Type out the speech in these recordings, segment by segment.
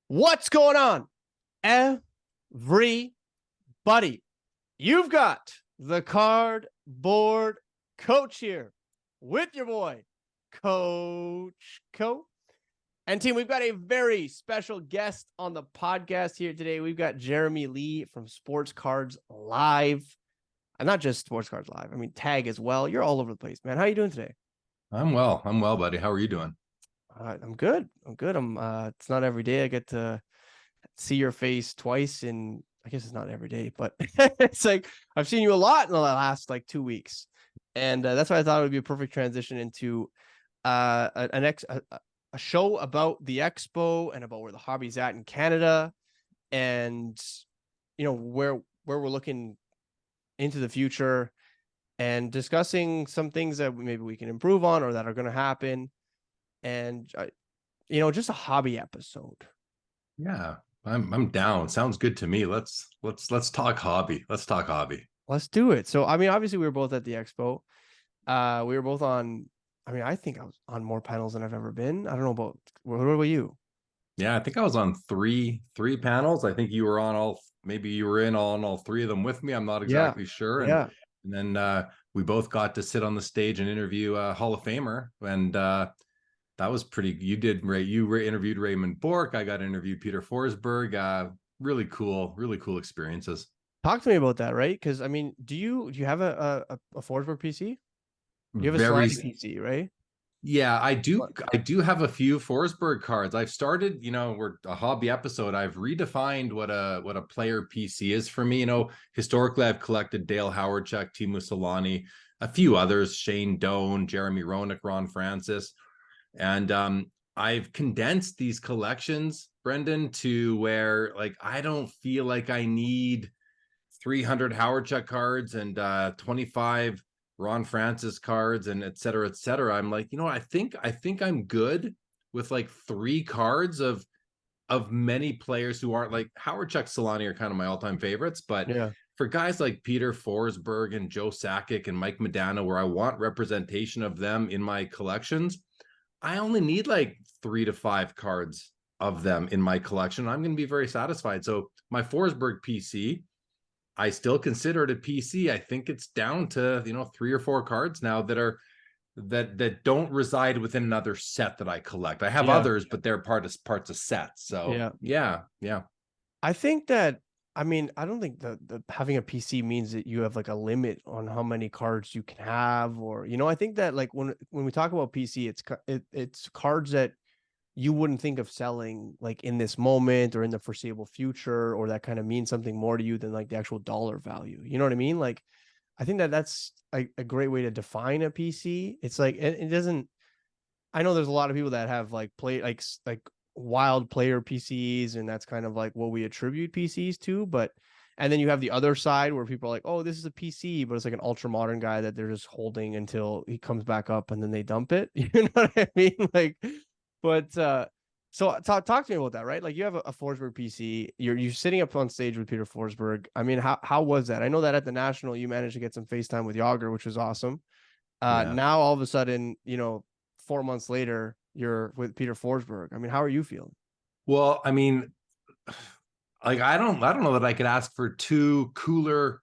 What's going on, everybody? You've got the cardboard coach here with your boy, Coach Co. And team, we've got a very special guest on the podcast here today. We've got Jeremy Lee from Sports Cards Live. And not just Sports Cards Live. I mean, Tag as well. You're all over the place, man. How are you doing today? I'm well, buddy. How are you doing? I'm good. It's not every day I get to see your face twice in, I guess it's not every day, but it's like I've seen you a lot in the last like 2 weeks. And that's why I thought it would be a perfect transition into a show about the expo and about where the hobby's at in Canada, and where we're looking into the future, and discussing some things that maybe we can improve on or that are going to happen, and just a hobby episode. Yeah, I'm down. Sounds good to me. Let's talk hobby. Let's talk hobby. Let's do it. So, I mean, obviously we were both at the expo. We were both on, I mean, I think I was on more panels than I've ever been. I don't know about, what about you? Yeah, I think I was on three panels. I think you were on maybe you were on all three of them with me. I'm not exactly sure. Yeah. And then we both got to sit on the stage and interview a Hall of Famer. And that was pretty, you interviewed Raymond Bourque. I got interviewed Peter Forsberg. Really cool experiences. Talk to me about that, right? Because I mean, do you have a Forsberg PC? You have a Very slide PC, right? Yeah, I do. I do have a few Forsberg cards. I've started, we're a hobby episode. I've redefined what a player PC is for me. Historically, I've collected Dale Howardchuk, Teemu Selanne, a few others, Shane Doan, Jeremy Roenick, Ron Francis, and I've condensed these collections, Brendan, to where like I don't feel like I need 300 Howardchuk cards and 25 Ron Francis cards and et cetera, et cetera. I'm like, I think I'm good with like 3 cards of many players who aren't like Howardchuk, Selanne are kind of my all-time favorites, but Yeah. for guys like Peter Forsberg and Joe Sakic and Mike Modano, where I want representation of them in my collections, I only need like 3 to 5 cards of them in my collection. I'm going to be very satisfied. So my Forsberg PC, I still consider it a PC. I think it's down to 3 or 4 cards now that don't reside within another set that I collect. I have others, but they're parts of sets. So yeah. I think that, I mean, I don't think the having a PC means that you have like a limit on how many cards you can have, or I think that like when we talk about PC, it's cards that you wouldn't think of selling like in this moment or in the foreseeable future, or that kind of means something more to you than like the actual dollar value. You know what I mean? Like, I think that that's a great way to define a PC. It's like, it doesn't, I know there's a lot of people that have like like wild player PCs, and that's kind of like what we attribute PCs to. But, and then you have the other side where people are like, oh, this is a PC, but it's like an ultra modern guy that they're just holding until he comes back up and then they dump it. You know what I mean? Like, but so talk to me about that, right? Like, you have a Forsberg PC. You're sitting up on stage with Peter Forsberg. I mean, how was that? I know that at the National you managed to get some FaceTime with Yager, which was awesome. Now all of a sudden, 4 months later, you're with Peter Forsberg. I mean, how are you feeling? Well, I mean, like I don't know that I could ask for 2 cooler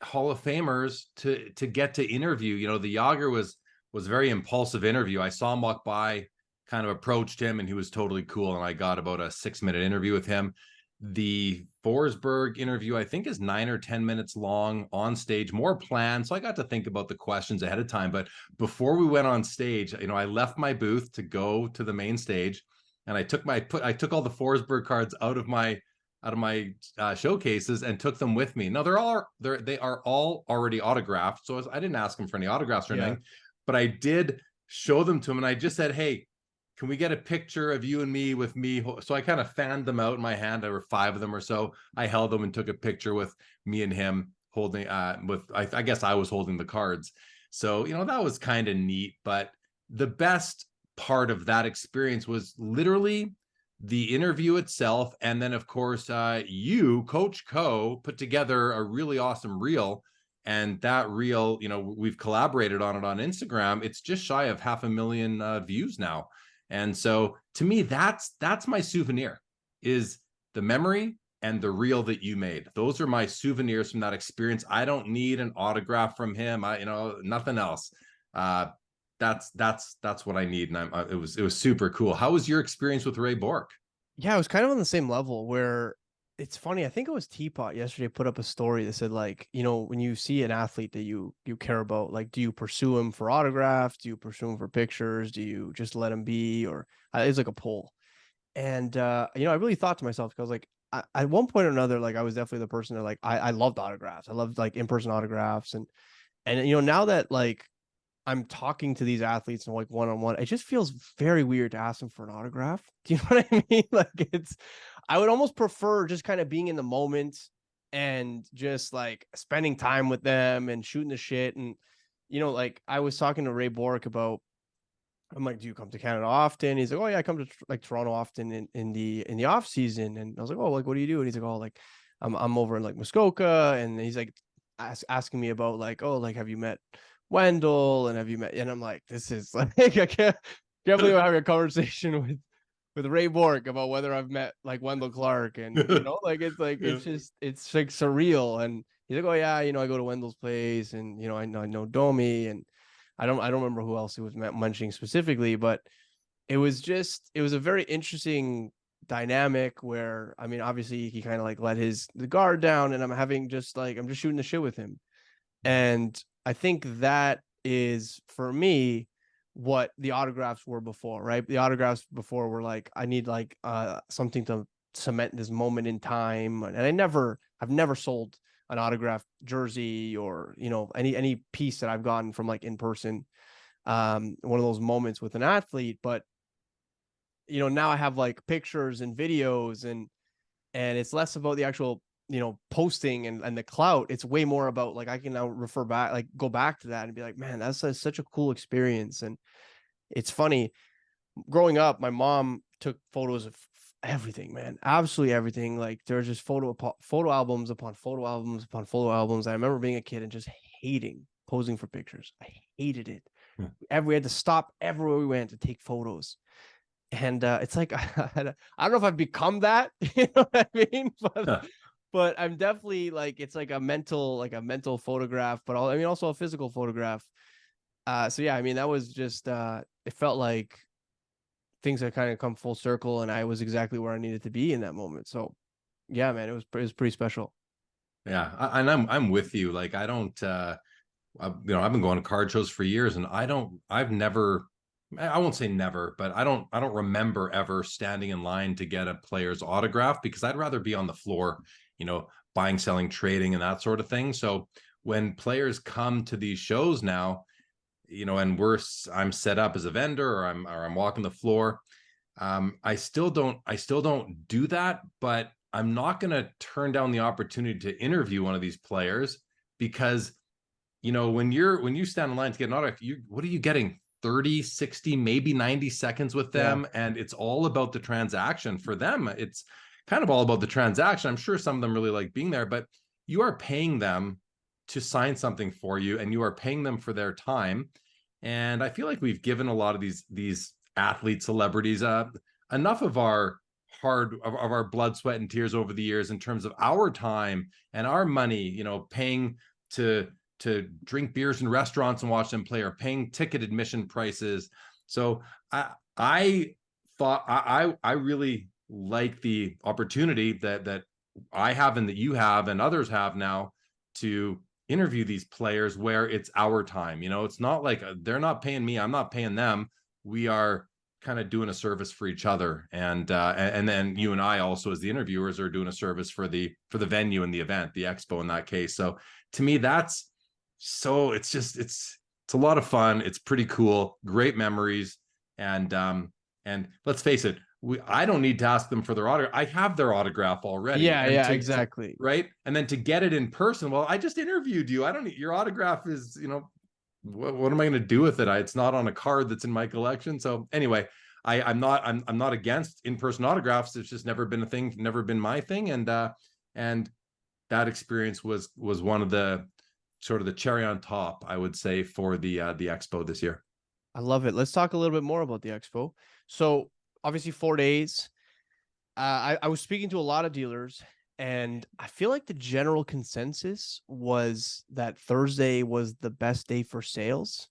Hall of Famers to get to interview. The Yager was a very impulsive interview. I saw him walk by, kind of approached him, and he was totally cool, and I got about a 6-minute interview with him. The Forsberg interview, I think, is 9 or 10 minutes long on stage, more planned. So I got to think about the questions ahead of time. But before we went on stage, I left my booth to go to the main stage, and I took all the Forsberg cards out of my showcases and took them with me. Now they are all already autographed, so I didn't ask him for any autographs or anything, but I did show them to him, and I just said, "Hey, can we get a picture of you and me with me?" So I kind of fanned them out in my hand. There were 5 of them or so. I held them and took a picture with me and him holding I guess I was holding the cards. So, that was kind of neat. But the best part of that experience was literally the interview itself. And then, of course, you, Coach Co, put together a really awesome reel. And that reel, we've collaborated on it on Instagram. It's just shy of 500,000 views now. And so to me, that's my souvenir. is the memory and the reel that you made. Those are my souvenirs from that experience. I don't need an autograph from him. Nothing else. That's what I need. And it was super cool. How was your experience with Ray Bork? Yeah, it was kind of on the same level where it's funny. I think it was Teapot yesterday put up a story that said like, when you see an athlete that you care about, like, do you pursue him for autographs? Do you pursue him for pictures? Do you just let him be? Or it's like a poll. And I really thought to myself, because like at one point or another, like I was definitely the person that like I loved autographs. I loved like in-person autographs, and now that like I'm talking to these athletes and like one on one, it just feels very weird to ask them for an autograph. Do you know what I mean? Like I would almost prefer just kind of being in the moment and just like spending time with them and shooting the shit. And, like I was talking to Ray Bork about, I'm like, do you come to Canada often? He's like, oh yeah, I come to like Toronto often in the off season. And I was like, oh, like, what do you do? And he's like, oh, like I'm over in like Muskoka. And he's like asking me about like, oh, like, have you met Wendell, and have you met? And I'm like, this is like, I can't believe I'm having a conversation with Ray Bork about whether I've met like Wendell Clark, and like Yeah. it's like surreal. And he's like, oh yeah, I go to Wendell's place, and I know Domi, and I don't remember who else he was mentioning specifically, but it was a very interesting dynamic where, I mean, obviously he kind of like let the guard down, and I'm just shooting the shit with him. And I think that is, for me, what the autographs were before, right? The autographs before were like, I need like something to cement this moment in time. And I've never sold an autographed jersey, or any piece that I've gotten from like in person, one of those moments with an athlete. But now I have like pictures and videos, and it's less about the actual posting and the clout. It's way more about like I can now refer back, like go back to that and be like, man, that's such a cool experience. And it's funny, growing up, my mom took photos of everything, man, absolutely everything. Like there's just photo albums upon photo albums upon photo albums. I remember being a kid and just hating posing for pictures. I hated it. We had to stop everywhere we went to take photos. And it's like I don't know if I've become that, you know what I mean? But I'm definitely like, it's like a mental photograph, but I mean also a physical photograph. So yeah, I mean that was just it felt like things had kind of come full circle, and I was exactly where I needed to be in that moment. So yeah, man, it was pretty special. Yeah, and I'm with you. Like I don't, I've been going to card shows for years, and I've never, I won't say never, but I don't remember ever standing in line to get a player's autograph, because I'd rather be on the floor, buying, selling, trading, and that sort of thing. So when players come to these shows now, and I'm set up as a vendor, or I'm walking the floor. I still don't do that, but I'm not going to turn down the opportunity to interview one of these players, because when you stand in line to get an autograph, what are you getting? 30, 60, maybe 90 seconds with Yeah. them, and it's all about the transaction. For them, it's kind of all about the transaction. I'm sure some of them really like being there, but you are paying them to sign something for you, and you are paying them for their time. And I feel like we've given a lot of these athlete celebrities enough of our of our blood, sweat, and tears over the years, in terms of our time and our money, paying to drink beers in restaurants and watch them play, or paying ticket admission prices. So I thought I really like the opportunity that I have, and that you have, and others have now, to interview these players where it's our time. It's not like they're not paying me, I'm not paying them. We are kind of doing a service for each other, and then you and I also, as the interviewers, are doing a service for the venue and the event, the expo in that case. So to me, it's a lot of fun. It's pretty cool, great memories. And let's face it, I don't need to ask them for their autograph. I have their autograph already. Yeah, And yeah, to exactly. right, and then to get it in person, well, I just interviewed you. I don't need your autograph. Is what am I going to do with it? It's not on a card that's in my collection. So anyway, I'm not against in-person autographs. It's just never been a thing, never been my thing. And that experience was one of the sort of the cherry on top, I would say, for the expo this year. I love it. Let's talk a little bit more about the expo. So obviously 4 days. I was speaking to a lot of dealers, and I feel like the general consensus was that Thursday was the best day for sales,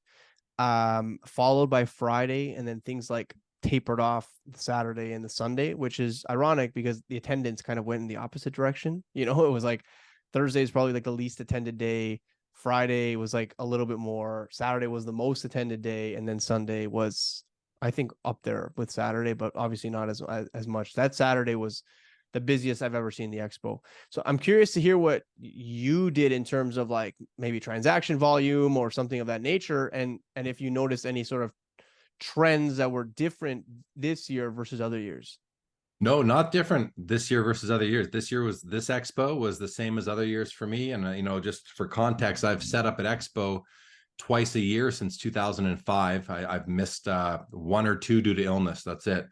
followed by Friday, and then things like tapered off Saturday and the Sunday, which is ironic because the attendance kind of went in the opposite direction. You know, it was like Thursday is probably like the least attended day. Friday was like a little bit more. Saturday was the most attended day, and then Sunday was, I think, up there with Saturday, but obviously not as much. That Saturday was the busiest I've ever seen the expo. So I'm curious to hear what you did in terms of like maybe transaction volume or something of that nature, and if you noticed any sort of trends that were different this year versus other years. No, not different this year versus other years. This expo was the same as other years for me. And, just for context, I've set up at expo twice a year since 2005. I've missed one or two due to illness. That's it.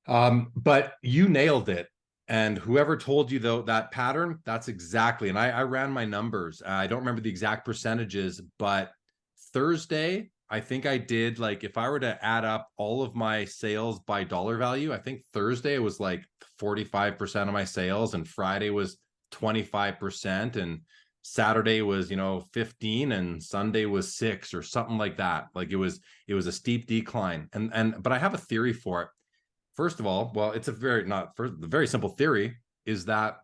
But you nailed it. And whoever told you though that pattern, that's exactly. And I ran my numbers. I don't remember the exact percentages, but Thursday, I think I did, like, if I were to add up all of my sales by dollar value, I think Thursday was like 45% of my sales, and Friday was 25%, and Saturday was 15, and Sunday was 6 or something like that. Like, it was a steep decline. But I have a theory for it. First of all, well, it's a very not first the very simple theory is that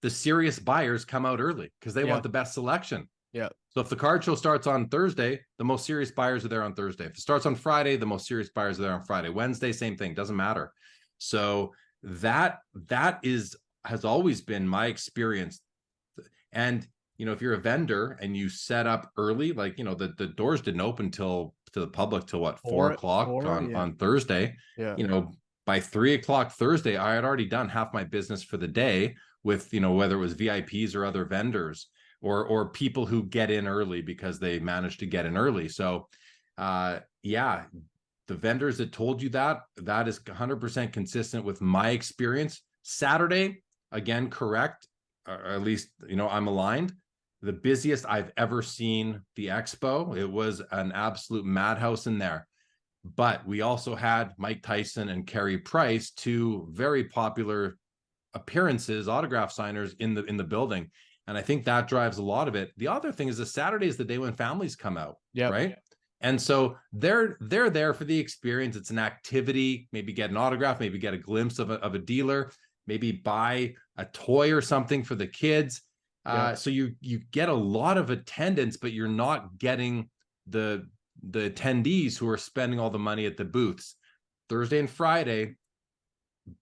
the serious buyers come out early because they Yeah. want the best selection. Yeah. So if the card show starts on Thursday, the most serious buyers are there on Thursday. If it starts on Friday, the most serious buyers are there on Friday. Wednesday, same thing, doesn't matter. So that has always been my experience. And if you're a vendor and you set up early, like the doors didn't open to the public till what, 4 o'clock Yeah. on Thursday. Yeah. By 3 o'clock Thursday, I had already done half my business for the day with whether it was VIPs or other vendors or people who get in early because they managed to get in early. So yeah, the vendors that told you that is 100% consistent with my experience. Saturday, again, correct, or at least I'm aligned. The busiest I've ever seen the expo. It was an absolute madhouse in there. But we also had Mike Tyson and Carey Price, two very popular appearances, autograph signers in the building. And I think that drives a lot of it. The other thing is that Saturday is the day when families come out, Yeah. right? And so they're there for the experience. It's an activity, maybe get an autograph, maybe get a glimpse of a dealer, maybe buy a toy or something for the kids. So you get a lot of attendance, but you're not getting the attendees who are spending all the money at the booths. Thursday and Friday,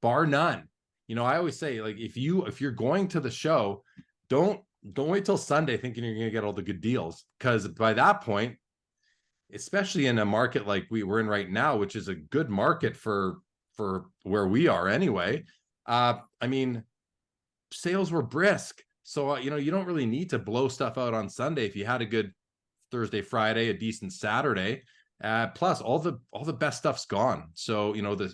bar none. I always say, like, if you're going to the show, don't wait till Sunday thinking you're going to get all the good deals, because by that point, especially in a market like we're in right now, which is a good market for where we are anyway, I mean, sales were brisk. So you don't really need to blow stuff out on Sunday if you had a good Thursday, Friday, a decent Saturday. Plus, all the best stuff's gone. So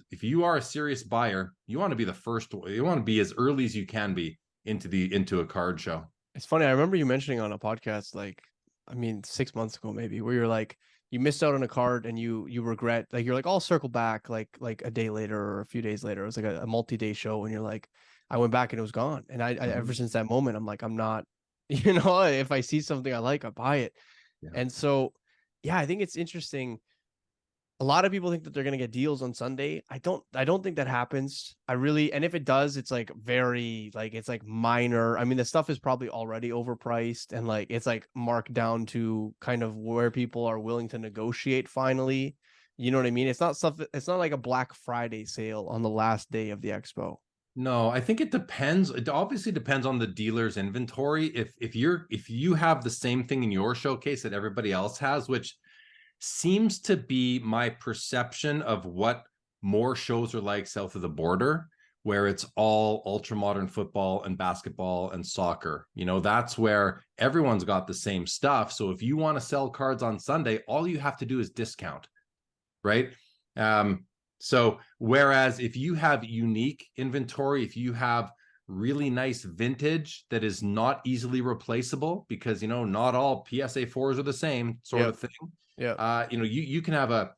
if you are a serious buyer, you want to be the first. You want to be as early as you can be into a card show. It's funny. I remember you mentioning on a podcast, like, I mean, 6 months ago, maybe, where you're like, you missed out on a card and you regret, like, you're like, I'll circle back like a day later or a few days later. It was like a multi-day show, and you're like, I went back and it was gone. And I ever since that moment, I'm like, I'm not, if I see something I like, I buy it. Yeah. And so, yeah, I think it's interesting. A lot of people think that they're going to get deals on Sunday. I don't think that happens. And if it does, it's like it's like minor. I mean, the stuff is probably already overpriced, and like, it's like marked down to kind of where people are willing to negotiate finally. You know what I mean? It's not like a Black Friday sale on the last day of the expo. No, I think it depends. It obviously depends on the dealer's inventory. If you have the same thing in your showcase that everybody else has, which seems to be my perception of what more shows are like south of the border, where it's all ultra modern football and basketball and soccer. That's where everyone's got the same stuff. So if you want to sell cards on Sunday, all you have to do is discount, right? So whereas if you have unique inventory, if you have really nice vintage that is not easily replaceable, because not all PSA 4s are the same sort of thing. Yeah. You can have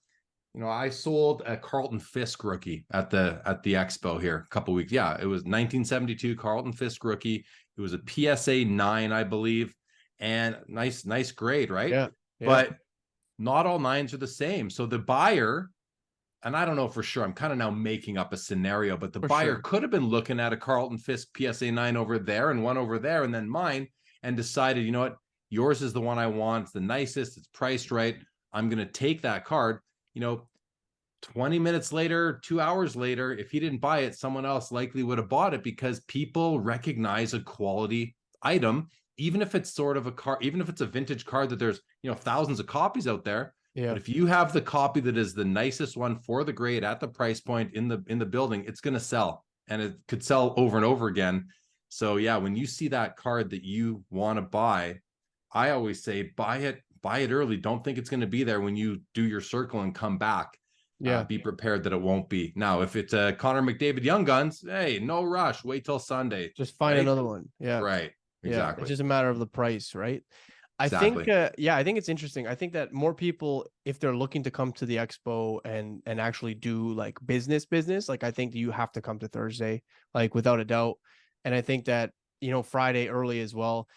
I sold a Carlton Fisk rookie at the expo here a couple weeks. Yeah, it was 1972 Carlton Fisk rookie. It was a PSA 9, I believe, and nice grade, right? Yeah. Yeah. But not all nines are the same. So the buyer, and I don't know for sure, I'm kind of now making up a scenario, but the For buyer sure. could have been looking at a Carlton Fisk PSA 9 over there and one over there, and then mine, and decided, you know what, yours is the one I want. It's the nicest. It's priced right. I'm going to take that card. You know, 20 minutes later, 2 hours later, if he didn't buy it, someone else likely would have bought it because people recognize a quality item, even if it's sort of a car, even if it's a vintage card that there's, thousands of copies out there. Yeah. But if you have the copy that is the nicest one for the grade at the price point in the building, it's going to sell, and it could sell over and over again. So yeah, when you see that card that you want to buy, I always say buy it early. Don't think it's going to be there when you do your circle and come back. Yeah. Be prepared that it won't be. Now, if it's a Connor McDavid Young Guns, hey, no rush. Wait till Sunday, Just find right? another one. Yeah. Right. Yeah. It's Exactly. just a matter of the price, right? I think, Exactly. yeah, I think it's interesting. I think that more people, if they're looking to come to the expo and actually do like business, like I think you have to come to Thursday, like without a doubt. And I think that, Friday early as well.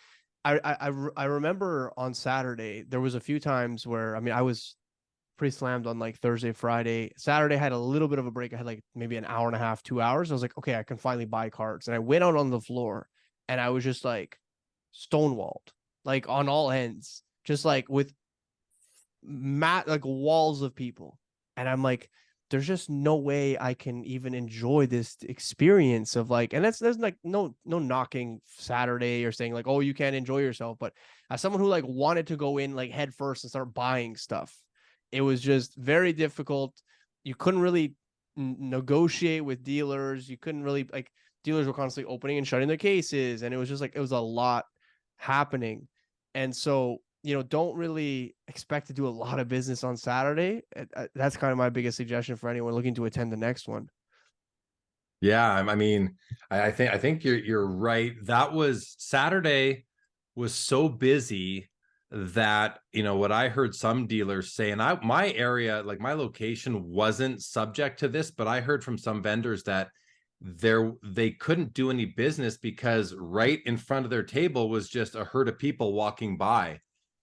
I remember on Saturday there was a few times where, I mean, I was pretty slammed on like Thursday, Friday. Saturday had a little bit of a break. I had like maybe an hour and a half, 2 hours. I was like, okay, I can finally buy cards. And I went out on the floor and I was just like stonewalled, like on all ends, just like with like walls of people. And I'm like, there's just no way I can even enjoy this experience of like, and there's like no knocking Saturday or saying like, oh, you can't enjoy yourself. But as someone who like wanted to go in like head first and start buying stuff, it was just very difficult. You couldn't really negotiate with dealers. You couldn't really like, dealers were constantly opening and shutting their cases, and it was just like it was a lot happening. And so, don't really expect to do a lot of business on Saturday. That's kind of my biggest suggestion for anyone looking to attend the next one. Yeah, I mean, I think you're right. That was Saturday was so busy that, what I heard some dealers say, and my area, like my location wasn't subject to this, but I heard from some vendors that they couldn't do any business because right in front of their table was just a herd of people walking by.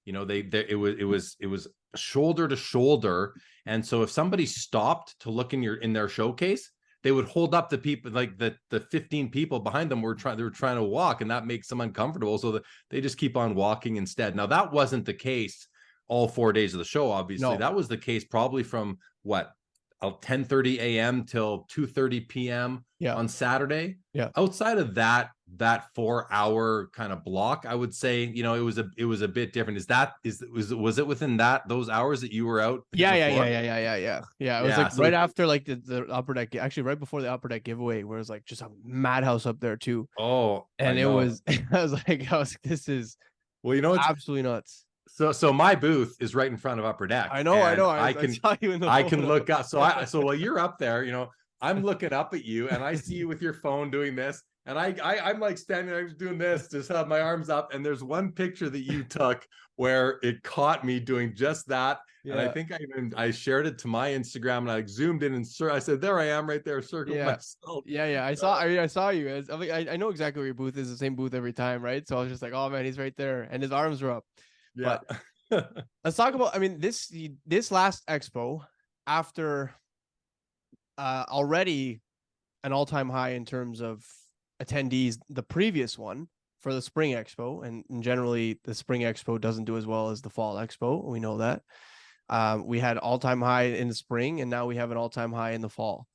It was shoulder to shoulder, and so if somebody stopped to look in their showcase, they would hold up the people, like the 15 people behind them they were trying to walk, and that makes them uncomfortable, so that they just keep on walking instead. Now that wasn't the case all 4 days of the show. Obviously, No. that was the case probably from what, 10:30 a.m. till 2:30 p.m. Yeah. on Saturday. Yeah. Outside of that 4 hour kind of block, I would say, it was a bit different. Was it within those hours that you were out hitting Yeah, the yeah, yeah, floor? yeah, yeah, yeah, yeah. Yeah, it was Yeah. like So right after like the upper deck, actually right before the upper deck giveaway, where it was like just a madhouse up there too. oh, I And it know. was, I was like, this is Well, it's absolutely nuts. so my booth is right in front of upper deck, I know, I and know. I I can saw you in the I can photo. look up. So while you're up there, I'm looking up at you, and I see you with your phone doing this, and I'm like standing there doing this, just have my arms up, and there's one picture that you took where it caught me doing just that. And I Yeah. think I shared it to my Instagram, and I zoomed in and I said, there I am right there, circled Yeah. myself. Yeah, yeah. I saw you. I know exactly where your booth is, the same booth every time, right? So I was just like, oh man, he's right there. And his arms were up. Yeah. But let's talk about, I mean, this last expo, after already an all-time high in terms of attendees, the previous one for the spring expo, and generally the spring expo doesn't do as well as the fall expo. We know that. We had all-time high in the spring, and now we have an all-time high in the fall.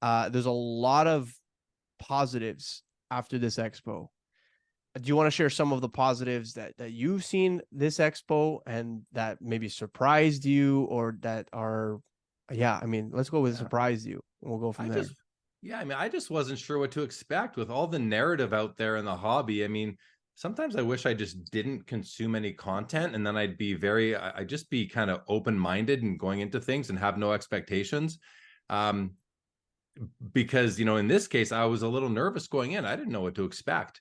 There's a lot of positives after this expo. Do you want to share some of the positives that you've seen this expo and that maybe surprised you, or that are, yeah, I mean, let's go with Yeah. surprised you. We'll go from there. Yeah, I mean, I just wasn't sure what to expect with all the narrative out there in the hobby. I mean, sometimes I wish I just didn't consume any content, and then I'd just be kind of open-minded and going into things and have no expectations. Um, because, in this case, I was a little nervous going in. I didn't know what to expect.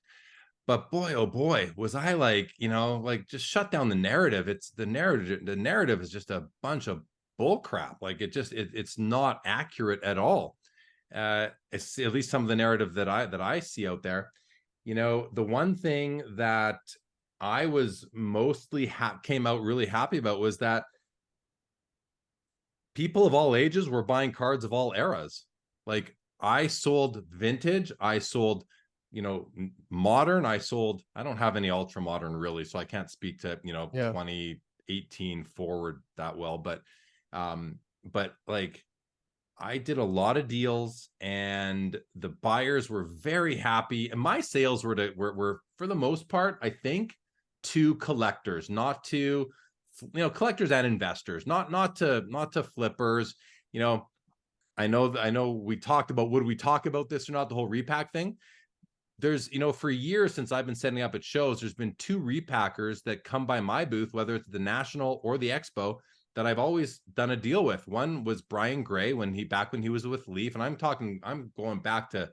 But boy, oh boy, was I like, like just shut down the narrative. The narrative is just a bunch of bull crap. Like it's not accurate at all. It's at least some of the narrative that I see out there. The one thing that I was mostly came out really happy about was that people of all ages were buying cards of all eras. Like I sold vintage, I sold, modern, I don't have any ultra modern really, so I can't speak to, Yeah. 2018 forward that well, but like I did a lot of deals and the buyers were very happy. And my sales were for the most part, I think, to collectors, not to collectors and investors, not to flippers. You know, I know we talked about, would we talk about this or not, the whole repack thing. There's, for years since I've been setting up at shows, there's been two repackers that come by my booth, whether it's the National or the Expo, that I've always done a deal with. One was Brian Gray when he was with Leaf. And I'm going back to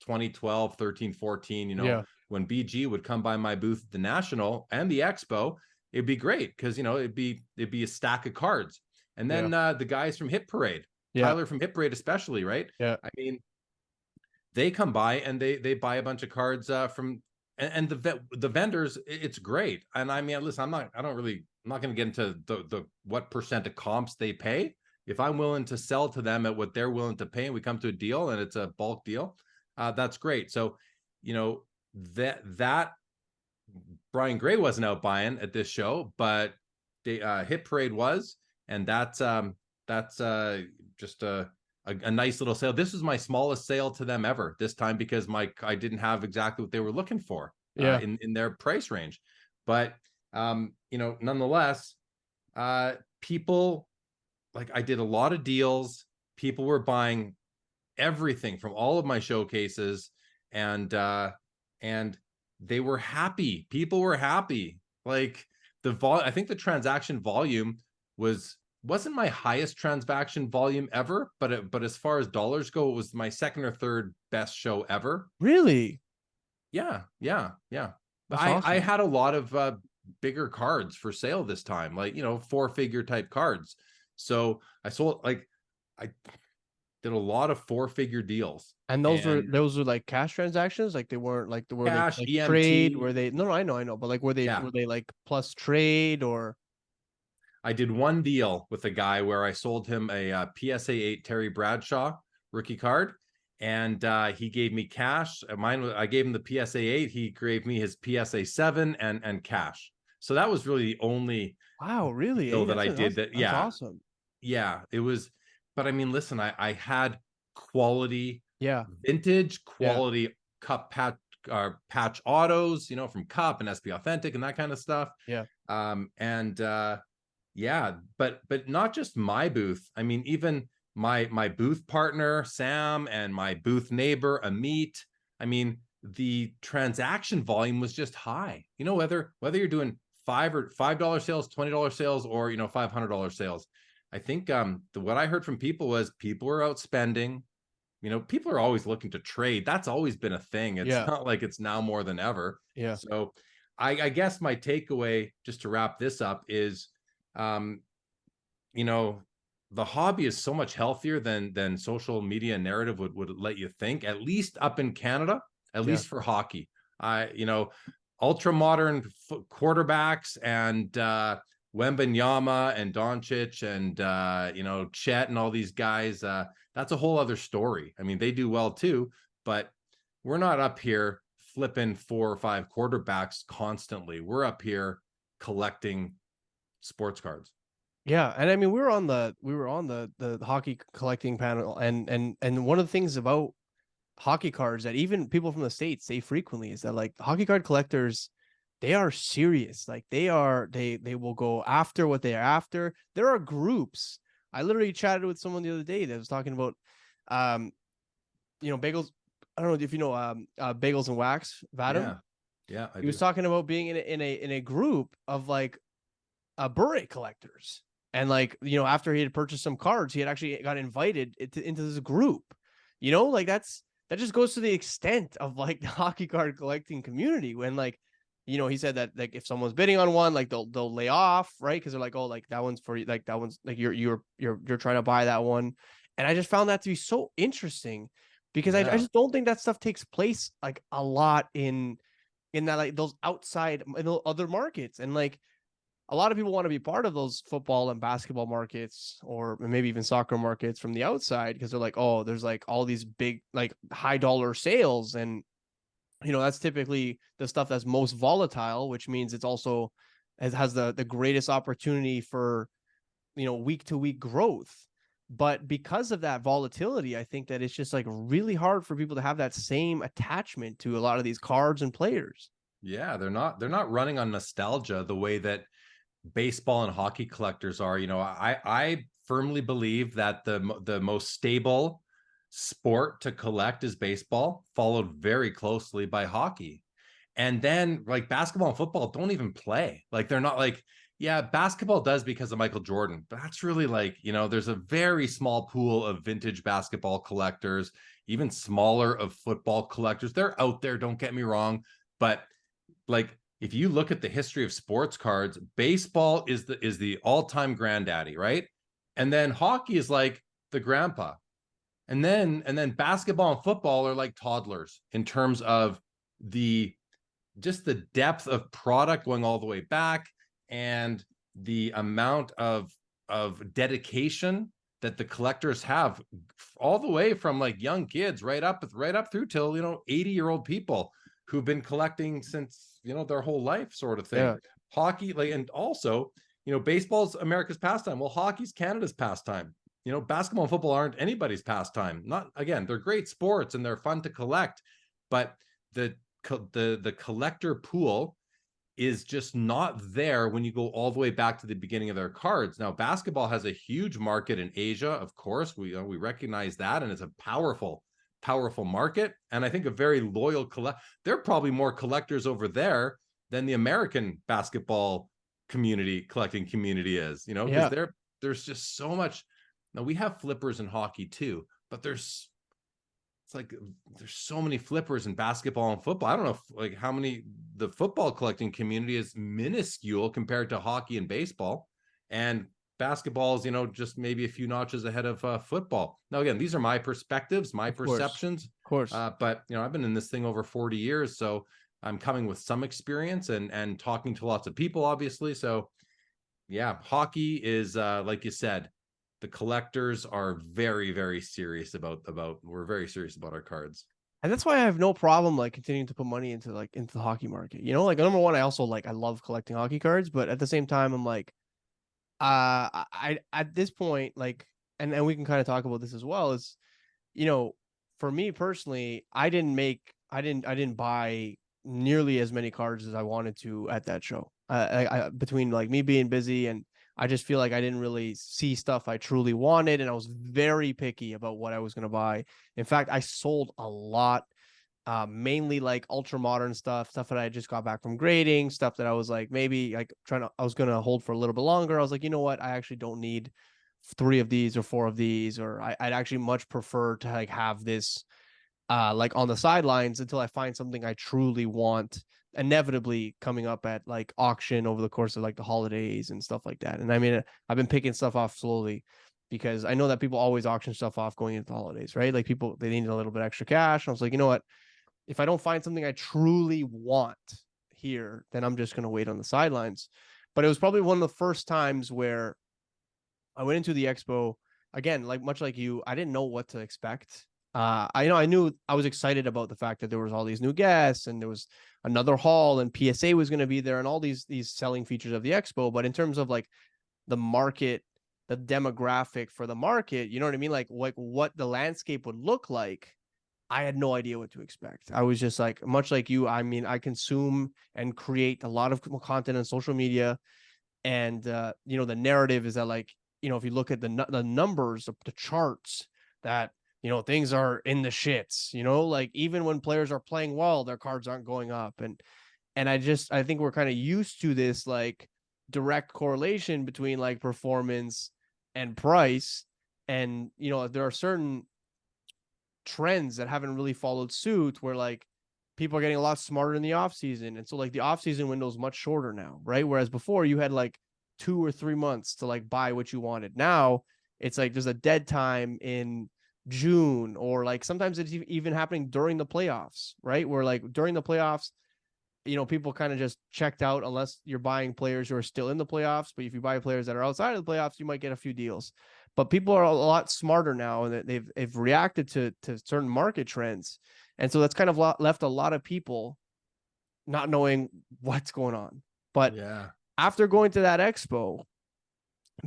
2012, 13, 14, Yeah. when BG would come by my booth at the National and the Expo, it'd be great because, it'd be a stack of cards. And Yeah. then the guys from Hit Parade, Yeah. Tyler from Hit Parade, especially, right? Yeah. I mean, they come by and they buy a bunch of cards from, and the vendors, it's great. And I mean, listen, I'm not going to get into the what percent of comps they pay. If I'm willing to sell to them at what they're willing to pay and we come to a deal and it's a bulk deal, that's great. So, that Brian Gray wasn't out buying at this show, but they Hit Parade was, and that's just a nice little sale. This was my smallest sale to them ever this time because I didn't have exactly what they were looking for Yeah. in their price range. But nonetheless, people, like, I did a lot of deals. People were buying everything from all of my showcases, and they were happy. People were happy. Like I think the transaction volume wasn't my highest transaction volume ever, but as far as dollars go, it was my second or third best show ever. Really? Yeah. That's I awesome. had a lot of bigger cards for sale this time, like, 4-figure type cards. So I sold, like, I did a lot of 4-figure deals, And and those were like cash transactions? Like they weren't like were they cash, like trade? EMT. Were they no, no, I know, but like Yeah. were they like plus trade or I did one deal with a guy where I sold him a PSA 8 Terry Bradshaw rookie card, and he gave me cash. I gave him the PSA 8. He gave me his PSA 7 and cash. So that was really the only wow, really? deal Eh? that I did. That, That's yeah, awesome. yeah, it was. But I mean, listen, I had quality, Yeah. vintage Yeah. quality cup patch autos, from Cup and SP Authentic and that kind of stuff. Yeah. And yeah, but not just my booth. I mean, even my booth partner Sam and my booth neighbor Amit. I mean, the transaction volume was just high. Whether you're doing $5 sales, $20 sales, or $500 sales. I think what I heard from people was people were out spending. People are always looking to trade. That's always been a thing. It's Yeah. not like it's now more than ever. Yeah. So I guess my takeaway, just to wrap this up, is um, the hobby is so much healthier than social media narrative would let you think, at least up in Canada, at Yeah. least for hockey. Ultra modern quarterbacks and Wembanyama and Doncic and Chet and all these guys, that's a whole other story. I mean, they do well too, but we're not up here flipping 4 or 5 quarterbacks constantly. We're up here collecting sports cards. Yeah, and I mean we were on the hockey collecting panel, and one of the things about hockey cards that even people from the States say frequently is that like hockey card collectors, they are serious. Like they will go after what they are after. There are groups. I literally chatted with someone the other day that was talking about um bagels. I don't know if you know Bagels and Wax, Vadim. Yeah, yeah, I He was do. talking about being in a group of like Bure collectors. And like, after he had purchased some cards, he had actually got invited into this group. Like that just goes to the extent of like the hockey card collecting community when like, he said that like if someone's bidding on one, like they'll lay off, right? Because they're like, oh, like that one's for you, like that one's like you're trying to buy that one. And I just found that to be so interesting because I Yeah. just don't think that stuff takes place like a lot in that like those outside in the other markets. And like a lot of people want to be part of those football and basketball markets or maybe even soccer markets from the outside because they're like, oh, there's like all these big like high dollar sales, and that's typically the stuff that's most volatile, which means it's also it has the greatest opportunity for week to week growth. But because of that volatility, I think that it's just like really hard for people to have that same attachment to a lot of these cards and players. Yeah, they're not running on nostalgia the way that baseball and hockey collectors are. I firmly believe that the most stable sport to collect is baseball, followed very closely by hockey. And then like basketball and football don't even play. Like they're not like, yeah, basketball does because of Michael Jordan, but that's really like, there's a very small pool of vintage basketball collectors, even smaller of football collectors. They're out there, don't get me wrong, but like if you look at the history of sports cards, baseball is the all-time granddaddy, right? And then hockey is like the grandpa. And then basketball and football are like toddlers in terms of the just the depth of product going all the way back and the amount of dedication that the collectors have all the way from like young kids right up through till 80-year-old people who've been collecting since their whole life sort of thing. Yeah. Hockey, like, and also baseball's America's pastime. Well, hockey's Canada's pastime. Basketball and football aren't anybody's pastime. Not, again, they're great sports and they're fun to collect, but the the collector pool is just not there when you go all the way back to the beginning of their cards. Now, basketball has a huge market in Asia, of course. We recognize that, and it's a powerful market, and I think a very loyal collect. There are probably more collectors over there than the American basketball collecting community is. Because Yeah. there's just so much. Now we have flippers in hockey too, but it's like there's so many flippers in basketball and football. I don't know like how many. The football collecting community is minuscule compared to hockey and baseball, and basketball is just maybe a few notches ahead of football. Now again, these are my perspectives, my Of course. perceptions, Of course. but I've been in this thing over 40 years, so I'm coming with some experience and talking to lots of people, obviously. So yeah, hockey is like you said, the collectors are very, very serious about we're very serious about our cards. And that's why I have no problem like continuing to put money into the hockey market. Like number one, I also like I love collecting hockey cards, but at the same time, I'm like, I at this point, like, and we can kind of talk about this as well, is you know, for me personally, I didn't buy nearly as many cards as I wanted to at that show. Between like me being busy and I just feel like I didn't really see stuff I truly wanted, and I was very picky about what I was going to buy. In fact, I sold a lot, mainly like ultra modern stuff that I just got back from grading, stuff that I was like maybe like I was gonna hold for a little bit longer. I was like, you know what, I actually don't need three of these or four of these, or I'd actually much prefer to like have this like on the sidelines until I find something I truly want, inevitably coming up at like auction over the course of like the holidays and stuff like that. And I mean, I've been picking stuff off slowly because I know that people always auction stuff off going into the holidays, right? Like people, they need a little bit extra cash. And I was like, you know what? If I don't find something I truly want here, then I'm just going to wait on the sidelines. But it was probably one of the first times where I went into the expo again, like much like you, I didn't know what to expect. I knew I was excited about the fact that there was all these new guests and there was another hall and PSA was going to be there and all these selling features of the expo. But in terms of like the market, the demographic for the market, you know what I mean? Like what the landscape would look like. I had no idea what to expect. I was just like, much like you, I mean, I consume and create a lot of content on social media. And, the narrative is that like, if you look at the numbers of the charts that, things are in the shits, like even when players are playing well, their cards aren't going up. And I think we're kind of used to this like direct correlation between like performance and price. And, there are certain trends that haven't really followed suit where like people are getting a lot smarter in the off season. And so like the off season window is much shorter now, right? Whereas before you had like 2 or 3 months to like buy what you wanted. Now it's like there's a dead time in June, or like sometimes it's even happening during the playoffs, right? Where like during the playoffs, people kind of just checked out unless you're buying players who are still in the playoffs. But if you buy players that are outside of the playoffs, you might get a few deals. But people are a lot smarter now, and they've reacted to certain market trends, and so that's kind of left a lot of people not knowing what's going on. But Yeah. after going to that expo,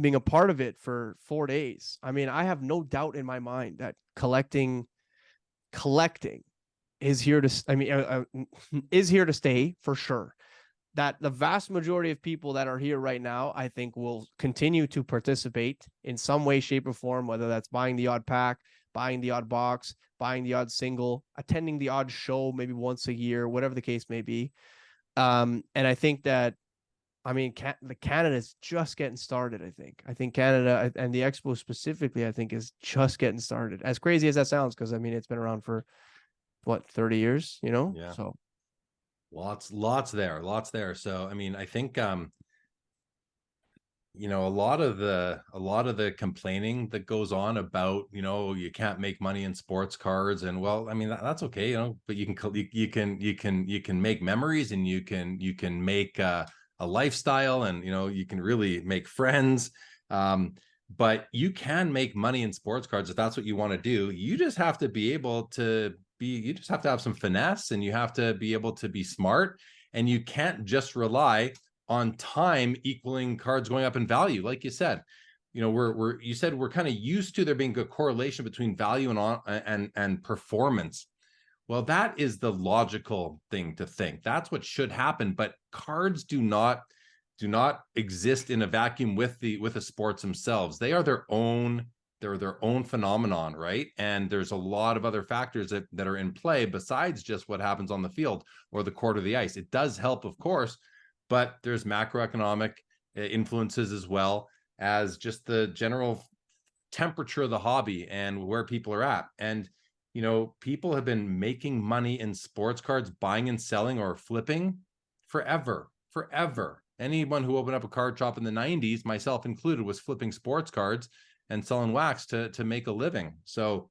being a part of it for 4 days, I mean, I have no doubt in my mind that collecting is here to, is here to stay for sure. That the vast majority of people that are here right now, I think, will continue to participate in some way, shape, or form, whether that's buying the odd pack, buying the odd box, buying the odd single, attending the odd show maybe once a year, whatever the case may be. And I think that, I mean, Canada's just getting started. I think Canada and the expo specifically, I think, is just getting started. As crazy as that sounds, because I mean, it's been around for what, 30 years, Yeah. So Lots there. So, I mean, I think, a lot of the complaining that goes on about, you can't make money in sports cards, and well, I mean, that's okay, but you can make memories, and you can make a lifestyle, and you can really make friends. But you can make money in sports cards if that's what you want to do. You just have to be able to you just have to have some finesse, and you have to be able to be smart, and you can't just rely on time equaling cards going up in value. Like you said, we're kind of used to there being a correlation between value and performance. Well, that is the logical thing to think. That's what should happen. But cards do not exist in a vacuum with the sports themselves. They're their own phenomenon, right? And there's a lot of other factors that are in play besides just what happens on the field or the court or the ice. It does help, of course, but there's macroeconomic influences as well as just the general temperature of the hobby and where people are at. And people have been making money in sports cards, buying and selling or flipping forever. Anyone who opened up a card shop in the 90s, myself included, was flipping sports cards and selling wax to make a living. So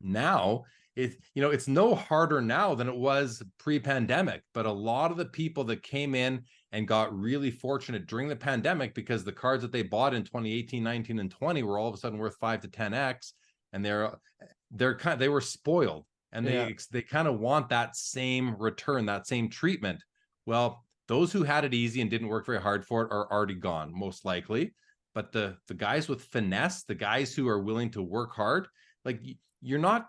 now it's no harder now than it was pre-pandemic, but a lot of the people that came in and got really fortunate during the pandemic, because the cards that they bought in 2018, 19, and 20 were all of a sudden worth 5 to 10x, and they were spoiled, and yeah, they kind of want that same return, that same treatment. Well, those who had it easy and didn't work very hard for it are already gone, most likely. But the guys with finesse, the guys who are willing to work hard, like, you're not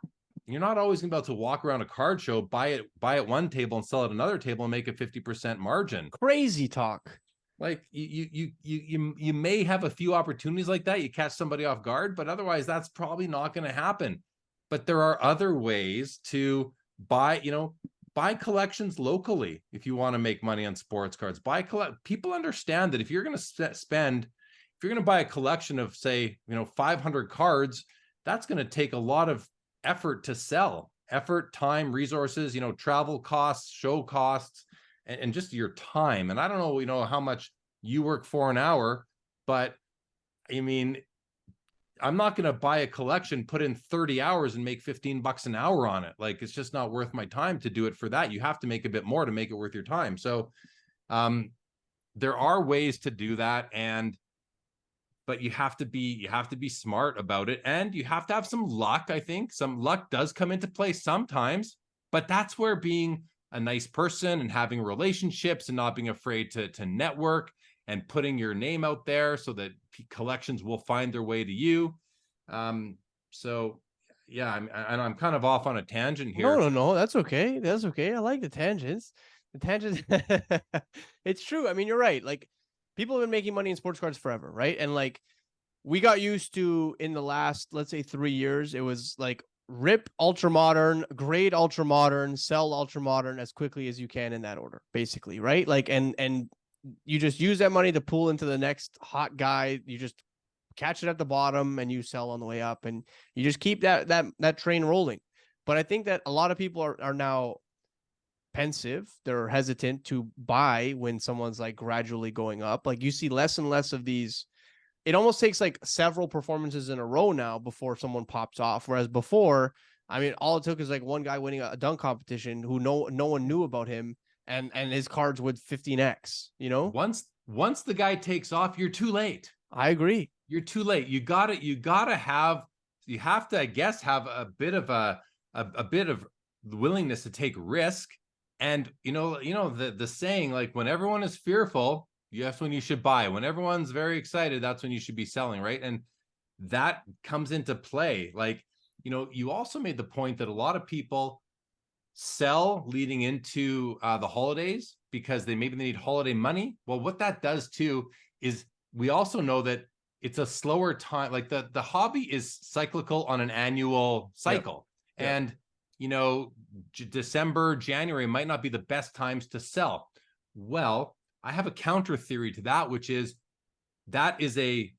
always gonna be able to walk around a card show, buy it one table and sell at another table and make a 50% margin. crazy talk. Like, you may have a few opportunities like that. You catch somebody off guard, but otherwise that's probably not going to happen. But there are other ways to buy collections locally if you want to make money on sports cards. People understand that if you're going to buy a collection of, say, 500 cards, that's going to take a lot of effort to sell. Effort, time, resources, travel costs, show costs, and just your time. And I don't know, how much you work for an hour, but I mean, I'm not going to buy a collection, put in 30 hours and make $15 an hour on it. Like, it's just not worth my time to do it for that. You have to make a bit more to make it worth your time. So there are ways to do that. But you have to be smart about it, and you have to have some luck. I think some luck does come into play sometimes, but that's where being a nice person and having relationships and not being afraid to network and putting your name out there so that collections will find their way to you. So yeah, I'm kind of off on a tangent here. No. That's okay. That's okay. I like the tangents. The tangents. It's true. I mean, you're right. Like, people have been making money in sports cards forever, right? And like, we got used to, in the last, let's say, 3 years, it was like rip ultra modern, grade ultra modern, sell ultra modern as quickly as you can in that order, basically, right? Like, and you just use that money to pull into the next hot guy. You just catch it at the bottom and you sell on the way up, and you just keep that train rolling. But I think that a lot of people are now pensive. They're hesitant to buy when someone's like gradually going up. Like you see less and less of these. It almost takes like several performances in a row now before someone pops off. Whereas before, I mean, all it took is like one guy winning a dunk competition who no one knew about him, and his cards would 15x. You know, Once the guy takes off, you're too late. I agree. You're too late. You gotta have, you have to, I guess, have a bit of a bit of willingness to take risk. And the saying, like, when everyone is fearful, that's when you should buy. When everyone's very excited, that's when you should be selling, right? And that comes into play. Like, you also made the point that a lot of people sell leading into the holidays because maybe they need holiday money. Well, what that does too is we also know that it's a slower time. Like the hobby is cyclical on an annual cycle. Yep. And December, January might not be the best times to sell. Well, I have a counter theory to that, which is that is a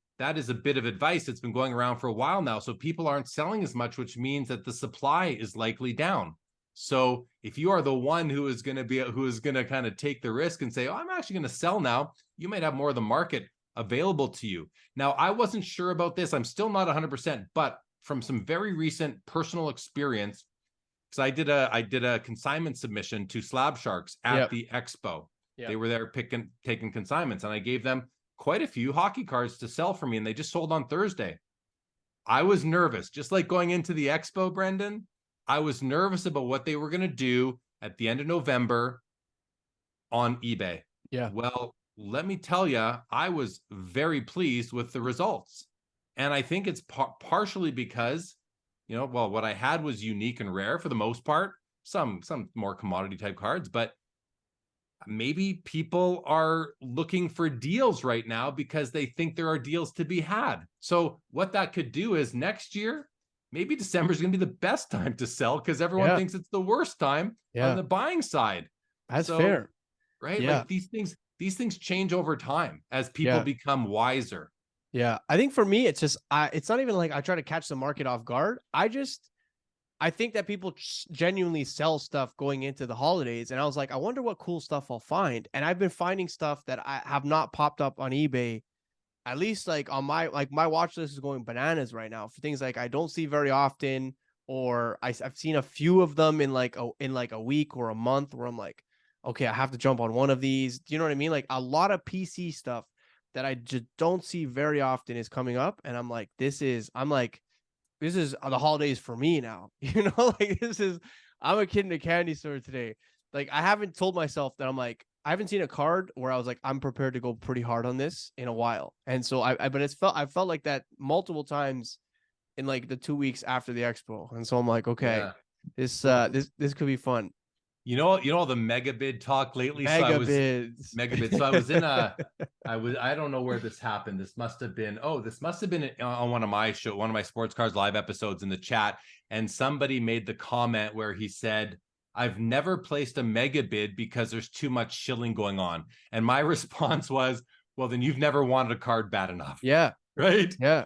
bit of advice that's been going around for a while now. So people aren't selling as much, which means that the supply is likely down. So if you are the one who is going to kind of take the risk and say, oh, I'm actually going to sell now, you might have more of the market available to you. Now, I wasn't sure about this. I'm still not 100%, but from some very recent personal experience, because I did a consignment submission to Slab Sharks at the expo. Yep. They were there taking consignments, and I gave them quite a few hockey cards to sell for me, and they just sold on Thursday. I was nervous, just like going into the expo, Brendan. I was nervous about what they were going to do at the end of November on eBay. Yeah. Well, let me tell you, I was very pleased with the results. And I think it's partially because, what I had was unique and rare for the most part, some more commodity type cards, but maybe people are looking for deals right now because they think there are deals to be had. So what that could do is next year, maybe December is going to be the best time to sell because everyone thinks it's the worst time on the buying side. That's fair. Right? Yeah. Like these things change over time as people become wiser. Yeah. I think for me, it's just, it's not even like I try to catch the market off guard. I think that people genuinely sell stuff going into the holidays. And I was like, I wonder what cool stuff I'll find. And I've been finding stuff that I have not popped up on eBay. At least like on my watch list is going bananas right now for things like I don't see very often, or I've seen a few of them in like a week or a month where I'm like, okay, I have to jump on one of these. Do you know what I mean? Like a lot of PC stuff that I just don't see very often is coming up. And I'm like, this is the holidays for me now. Like I'm a kid in a candy store today. Like I haven't told myself that I haven't seen a card where I was like, I'm prepared to go pretty hard on this in a while. And so I felt like that multiple times in like the 2 weeks after the expo. And so I'm like, okay, this could be fun. You know the megabid talk lately. Megabids. So I was in I don't know where this happened. This must have been on one of my Sports Cards live episodes in the chat. And somebody made the comment where he said, I've never placed a megabid because there's too much shilling going on. And my response was, well, then you've never wanted a card bad enough. Yeah. Right. Yeah,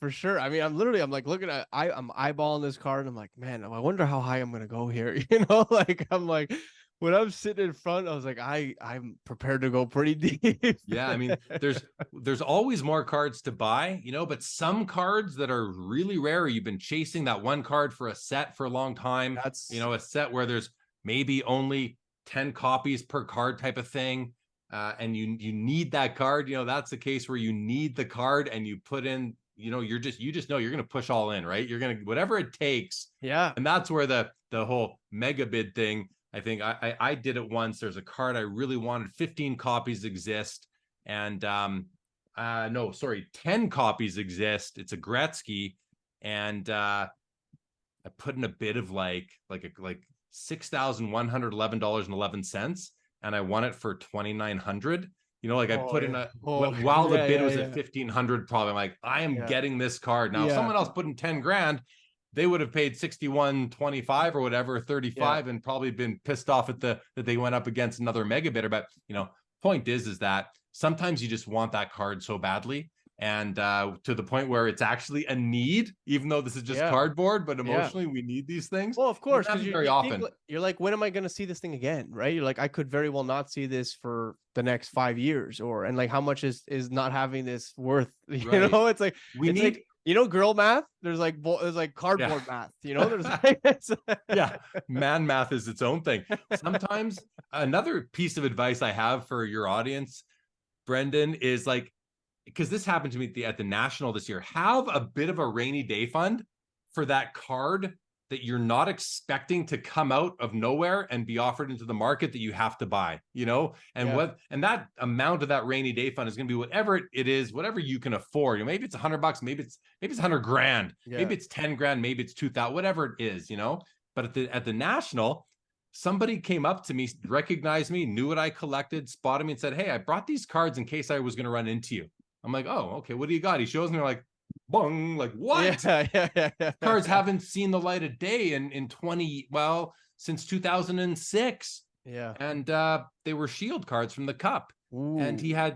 for sure. I mean, I'm like looking at, I'm eyeballing this card and I'm like, man, I wonder how high I'm going to go here. Like, I'm like, when I'm sitting in front, I was like, I'm prepared to go pretty deep. Yeah. I mean, there's always more cards to buy, but some cards that are really rare, you've been chasing that one card for a set for a long time. That's, a set where there's maybe only 10 copies per card type of thing. And you need that card, that's the case where you need the card and you put in, you just know you're going to push all in, right? You're going to, whatever it takes. Yeah. And that's where the whole megabid thing, I think I did it once. There's a card I really wanted, 15 copies exist. And 10 copies exist. It's a Gretzky. And I put in a bid of like $6,111.11. And I won it for $2,900. I put in while the bid was at $1,500, probably. I'm like, I am getting this card. Now, if someone else put in 10 grand, they would have paid 61.25 or whatever, 35, and probably been pissed off at that they went up against another mega bidder. But point is that sometimes you just want that card so badly. and to the point where it's actually a need, even though this is just Yeah. cardboard, but Yeah. emotionally we need these things. Well, of It doesn't course, because happen very you think often. you're like, when am I going to see this thing again? Right? You're like, I could very well not see this for the next 5 years, or and like, how much is not having this worth? Right. It's like We need, girl math. There's like yeah. cardboard math. There's like Yeah, man math is its own thing. Sometimes another piece of advice I have for your audience, Brendan, is like, because this happened to me at the National this year, have a bit of a rainy day fund for that card that you're not expecting to come out of nowhere and be offered into the market that you have to buy, and yeah, that amount of that rainy day fund is going to be whatever it is, whatever you can afford. Maybe it's $100, maybe it's 100 grand, yeah, maybe it's 10 grand, maybe it's 2,000, whatever it is. But at the National, somebody came up to me, recognized me, knew what I collected, spotted me and said, "Hey, I brought these cards in case I was going to run into you." I'm like, "Oh, okay, what do you got?" He shows me, like, bung, like, what? yeah, yeah, Cards yeah, haven't seen the light of day in 20, well, since 2006. yeah. And they were shield cards from the Cup. And Ooh,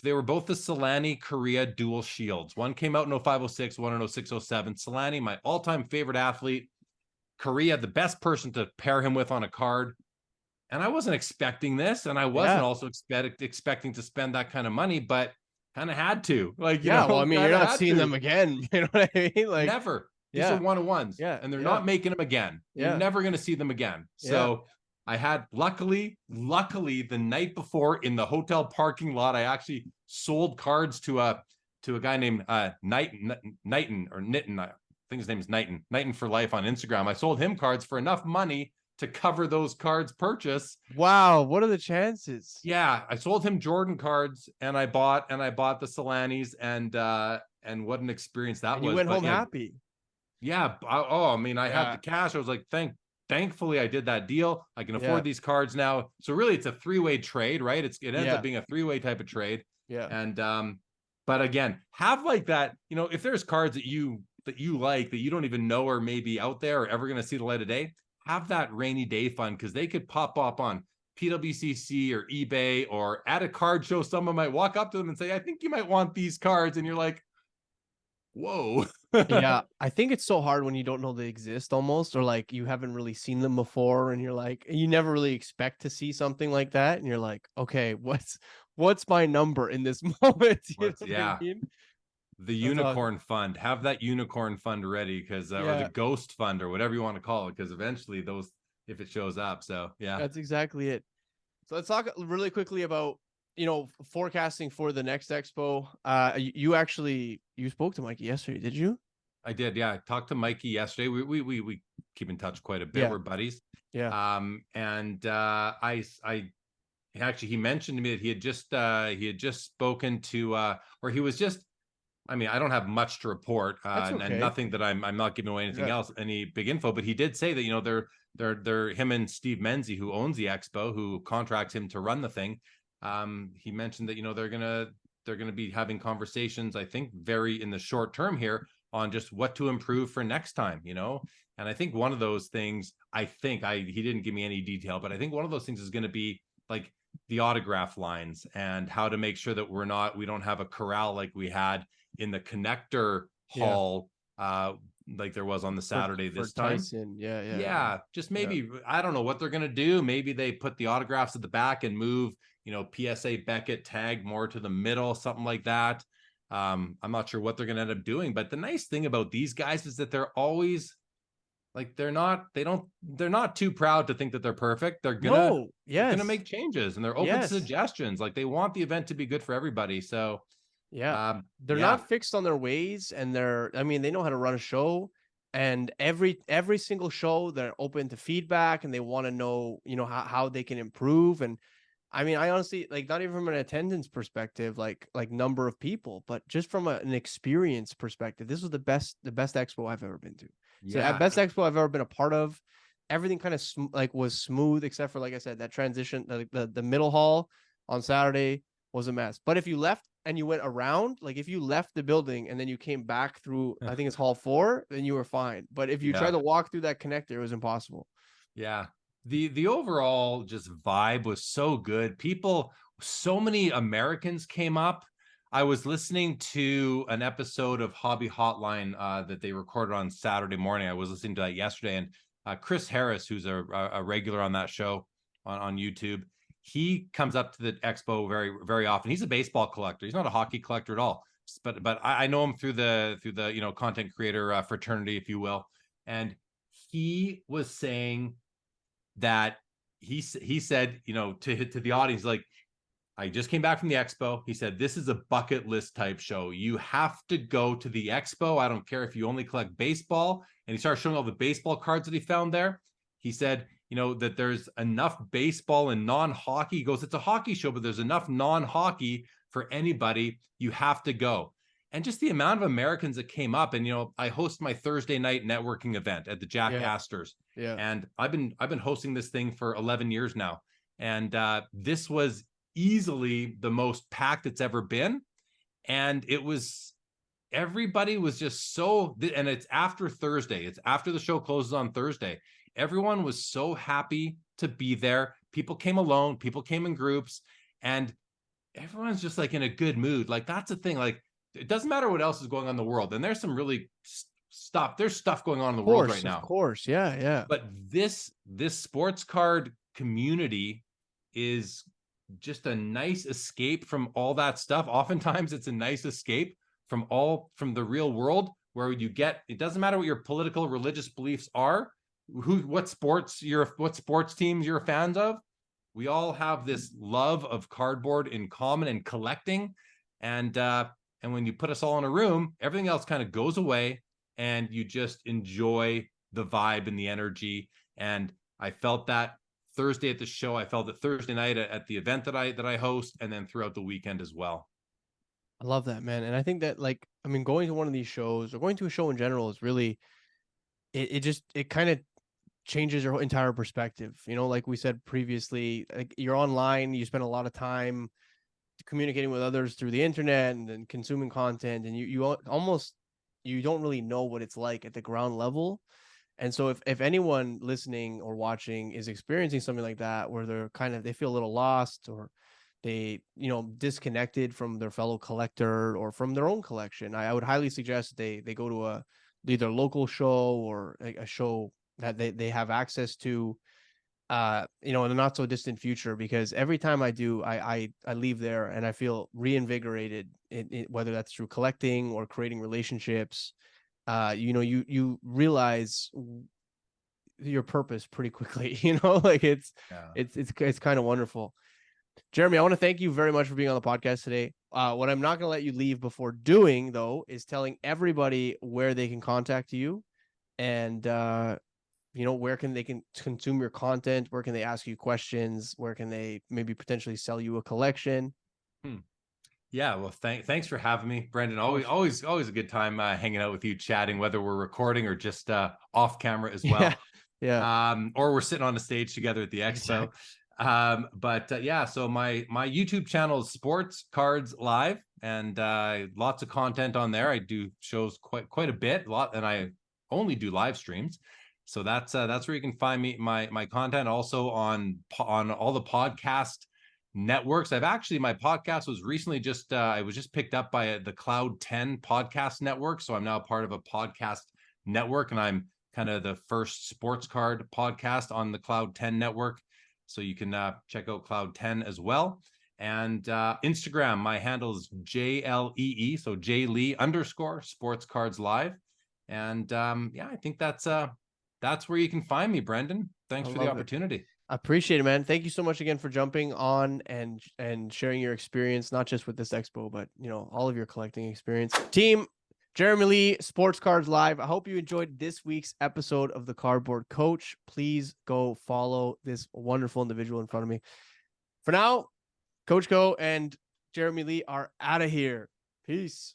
they were both the Solani Korea dual shields. One came out in 0506, one in 0607. Solani, my all-time favorite athlete. Korea, the best person to pair him with on a card. And I wasn't expecting this, and I wasn't yeah, also expecting to spend that kind of money, but kind of had to. Like, yeah. Well, I mean, you're kind of not had seeing to. them again. You know what I mean? Like, Never. These are yeah, one-on-ones, yeah, and they're yeah, not making them again. You're yeah, never going to see them again. yeah. So I had, luckily, the night before in the hotel parking lot, I actually sold cards to a guy named Knighton or Nitten. I think his name is Knighton for life on Instagram. I sold him cards for enough money to cover those cards purchase. Wow, what are the chances? Yeah, I sold him Jordan cards, and I bought the Solanis, and what an experience that And you was. went But home yeah, happy. yeah. I mean, I had the Yeah, cash. I was like, thankfully I did that deal. I can yeah, afford these cards now. So really, it's a three-way trade, right? It ends up yeah, being a three-way type of trade. yeah. And but again, have like that. If there's cards that you like that you don't even know are maybe out there or ever going to see the light of day, have that rainy day fund, because they could pop up on PWCC or eBay or at a card show. Someone might walk up to them and say, "I think you might want these cards," and you're like, "Whoa." Yeah, I think it's so hard when you don't know they exist almost, or like you haven't really seen them before, and you're like, you never really expect to see something like that, and you're like, okay, what's my number in this moment? You know What's, what I yeah. mean? The That's awesome. unicorn fund, have that unicorn fund ready, because or the Yeah, ghost fund or whatever you want to call it, because eventually those, if it shows up. So yeah. that's exactly it. So let's talk really quickly about forecasting for the next expo. You spoke to Mikey yesterday, did you? I did. Yeah, I talked to Mikey yesterday. We keep in touch quite a bit. Yeah, We're buddies. yeah. And I actually, he mentioned to me that he had just spoken to or he was just, I mean, I don't have much to report, That's and okay. nothing that I'm not giving away anything Yeah, else, any big info. But he did say that they're him and Steve Menzie, who owns the expo, who contracts him to run the thing. He mentioned that they're gonna be having conversations, I think, very in the short term here on just what to improve for next time. And I think one of those things, he didn't give me any detail, but I think one of those things is going to be like the autograph lines and how to make sure that we don't have a corral like we had in the connector yeah. hall, like there was on the For Saturday this time. Tyson, yeah, yeah, yeah, Yeah, just yeah. maybe, I don't know what they're gonna do. Maybe they put the autographs at the back and move, PSA Beckett tag more to the middle, something like that. I'm not sure what they're gonna end up doing, but the nice thing about these guys is that they're always like, they're not too proud to think that they're perfect. No, They're gonna yes, make changes, and they're open to yes. suggestions. Like, they want the event to be good for everybody. So Yeah. They're yeah. not fixed on their ways, and I mean, they know how to run a show, and every single show they're open to feedback, and they want to know, how they can improve. And I mean, I honestly, like, not even from an attendance perspective, like number of people, but just from an experience perspective, this was the best expo I've ever been to. So at Yeah. best expo I've ever been a part of. Everything kind of was smooth, except for, like I said, that transition, the middle hall on Saturday was a mess. But if you left and you went around, like if you left the building and then you came back through, I think it's hall 4, then you were fine. But if you tried Yeah. to walk through that connector, it was impossible. Yeah. The overall just vibe was so good. So many Americans came up. I was listening to an episode of Hobby Hotline that they recorded on Saturday morning. I was listening to that yesterday, and Chris Harris, who's a regular on that show on YouTube, he comes up to the expo very, very often. He's a baseball collector. He's not a hockey collector at all, but I know him through the content creator fraternity, if you will. And he was saying that he said, to the audience, like, I just came back from the expo. He said, this is a bucket list type show. You have to go to the expo. I don't care if you only collect baseball. And he started showing all the baseball cards that he found there. He said, that there's enough baseball and non-hockey. He goes, it's a hockey show, but there's enough non-hockey for anybody. You have to go. And just the amount of Americans that came up. And, I host my Thursday night networking event at the Jack Yeah. Astor's. Yeah. And I've been hosting this thing for 11 years now. And this was easily the most packed it's ever been. And everybody was just so, and it's after Thursday. It's after the show closes on Thursday. Everyone was so happy to be there. People came alone, people came in groups, and everyone's just like in a good mood. Like, that's the thing. Like, it doesn't matter what else is going on in the world. And there's some really there's stuff going on in the world right now. Of course. Yeah. Yeah. But this sports card community is just a nice escape from all that stuff. Oftentimes it's a nice escape from the real world, where it doesn't matter what your political, religious beliefs are, what sports teams you're fans of. We all have this love of cardboard in common and collecting. And when you put us all in a room, everything else kind of goes away and you just enjoy the vibe and the energy. And I felt that Thursday at the show. I felt it Thursday night at the event that I host, and then throughout the weekend as well. I love that, man. And I think that, like, I mean, going to one of these shows or going to a show in general is really, it kind of changes your entire perspective. Like we said previously, like, you're online, you spend a lot of time communicating with others through the internet and then consuming content, and you don't really know what it's like at the ground level. And so if anyone listening or watching is experiencing something like that, where they feel a little lost, or they, disconnected from their fellow collector or from their own collection, I would highly suggest they go to either local show or a show that they have access to, in the not so distant future, because every time I do, I leave there and I feel reinvigorated, whether that's through collecting or creating relationships. You realize your purpose pretty quickly. Like, it's kind of wonderful. Jeremy, I want to thank you very much for being on the podcast today. What I'm not going to let you leave before doing, though, is telling everybody where they can contact you, and where they can consume your content, where can they ask you questions, where can they maybe potentially sell you a collection. Yeah, well, thanks for having me, Brendan. Always a good time hanging out with you, chatting, whether we're recording or just off camera as well. Yeah. Or we're sitting on the stage together at the expo. Exactly. So my YouTube channel is Sports Cards Live, and lots of content on there. I do shows quite a bit, and I only do live streams. So that's where you can find my content. Also on all the podcast networks. My podcast was recently I was just picked up by the Cloud 10 podcast network. So I'm now part of a podcast network, and I'm kind of the first sports card podcast on the Cloud 10 network. So you can check out Cloud 10 as well. And Instagram, my handle is JLEE, so JLee_ Sports Cards Live. And I think that's where you can find me, Brendan. Thanks for the opportunity. I appreciate it, man. Thank you so much again for jumping on and sharing your experience, not just with this expo, but all of your collecting experience. Team, Jeremy Lee, Sports Cards Live. I hope you enjoyed this week's episode of The Cardboard Coach. Please go follow this wonderful individual in front of me. For now, Coach Co and Jeremy Lee are out of here. Peace.